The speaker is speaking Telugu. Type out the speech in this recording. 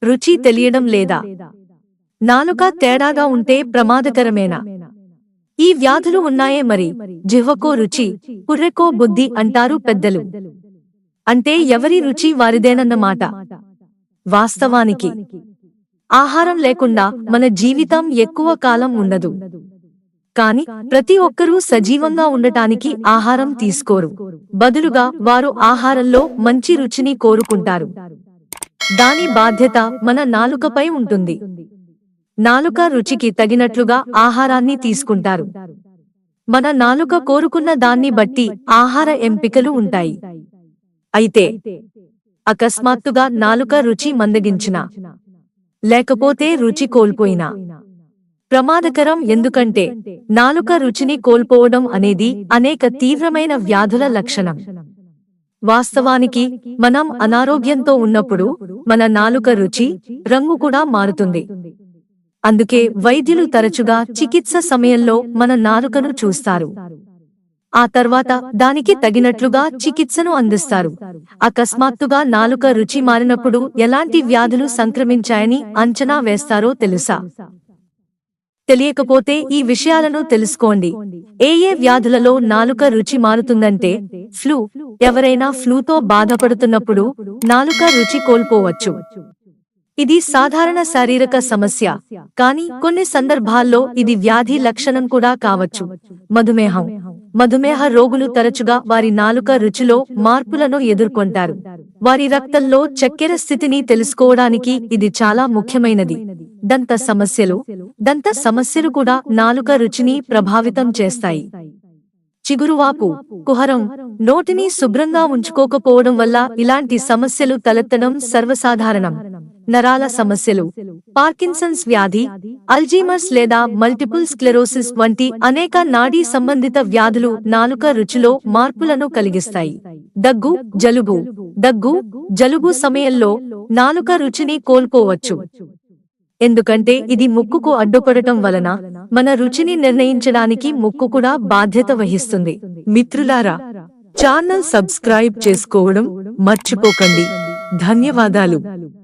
రుచి తెలియడం లేదా? నాలుక తేడాగా ఉంటే ప్రమాదకరమేనా? ఈ వ్యాధులు ఉన్నాయే మరి. జిహ్వకో రుచి, పుర్రెకో బుద్ధి అంటారు పెద్దలు. అంటే ఎవరి రుచి వారిదేనన్నమాట. వాస్తవానికి ఆహారం లేకుండా మన జీవితం ఎక్కువ కాలం ఉండదు. కాని ప్రతి ఒక్కరూ సజీవంగా ఉండటానికి ఆహారం తీసుకోరు. బదులుగా వారు ఆహారంలో మంచి రుచిని కోరుకుంటారు. దాని బాధ్యత మన నాలుకపై ఉంటుంది. నాలుక రుచికి తగినట్లుగా ఆహారాన్ని తీసుకుంటారు. మన నాలుక కోరుకున్న దాన్ని బట్టి ఆహార ఎంపికలు ఉంటాయి. అయితే అకస్మాత్తుగా నాలుక రుచి మందగించినా, లేకపోతే రుచి కోల్పోయినా ప్రమాదకరం. ఎందుకంటే నాలుక రుచిని కోల్పోవడం అనేది అనేక తీవ్రమైన వ్యాధుల లక్షణం. వాస్తవానికి మనం అనారోగ్యంతో ఉన్నప్పుడు మన నాలుక రుచి, రంగు కూడా మారుతుంది. అందుకే వైద్యులు తరచుగా చికిత్స సమయంలో మన నాలుకను చూస్తారు. ఆ తర్వాత దానికి తగినట్లుగా చికిత్సను అందిస్తారు. అకస్మాత్తుగా నాలుక రుచి మారినప్పుడు ఎలాంటి వ్యాధులు సంక్రమించాయని అంచనా వేస్తారో తెలుసా? తెలియకపోతే ఈ విషయాలను తెలుసుకోండి. ఏ వ్యాధులలో నాలుక రుచి మారుతుందంటే ఫ్లూ. ఎవరైనా ఫ్లూతో బాధపడుతున్నప్పుడు నాలుక రుచి కోల్పోవచ్చు. ఇది సాధారణ శారీరక సమస్య, కానీ కొన్ని సందర్భాల్లో ఇది వ్యాధి లక్షణం కూడా కావచ్చు. మధుమేహ రోగులు తరచుగా వారి నాలుక రుచిలో మార్పులను ఎదుర్కొంటారు. వారి రక్తంలో చక్కెర స్థితిని తెలుసుకోవడానికి ఇది చాలా ముఖ్యమైనది. దంత సమస్యలు కూడా నాలుక రుచిని ప్రభావితం చేస్తాయి. చిగురువాపు, కుహరం, నోటిని శుభ్రంగా ఉంచుకోకపోవడం వల్ల ఇలాంటి సమస్యలు తలెత్తడం సర్వసాధారణం. నరాల సమస్యలు, పార్కిన్సన్స్ వ్యాధి, అల్జీమర్స్ లేదా మల్టిపుల్ స్క్లెరోసిస్ వంటి అనేక నాడీ సంబంధిత వ్యాధులు నాలుక రుచిలో మార్పులను కలిగిస్తాయి. దగ్గు, జలుబు సమయంలో నాలుక రుచిని కోల్పోవచ్చు. ఎందుకంటే ఇది ముక్కుకు అడ్డుపడటం వలన మన రుచిని నిర్ణయించడానికి ముక్కు కూడా బాధ్యత వహిస్తుంది. మిత్రులారా, ఛానల్ సబ్స్క్రైబ్ చేసుకోవడం మర్చిపోకండి. ధన్యవాదాలు.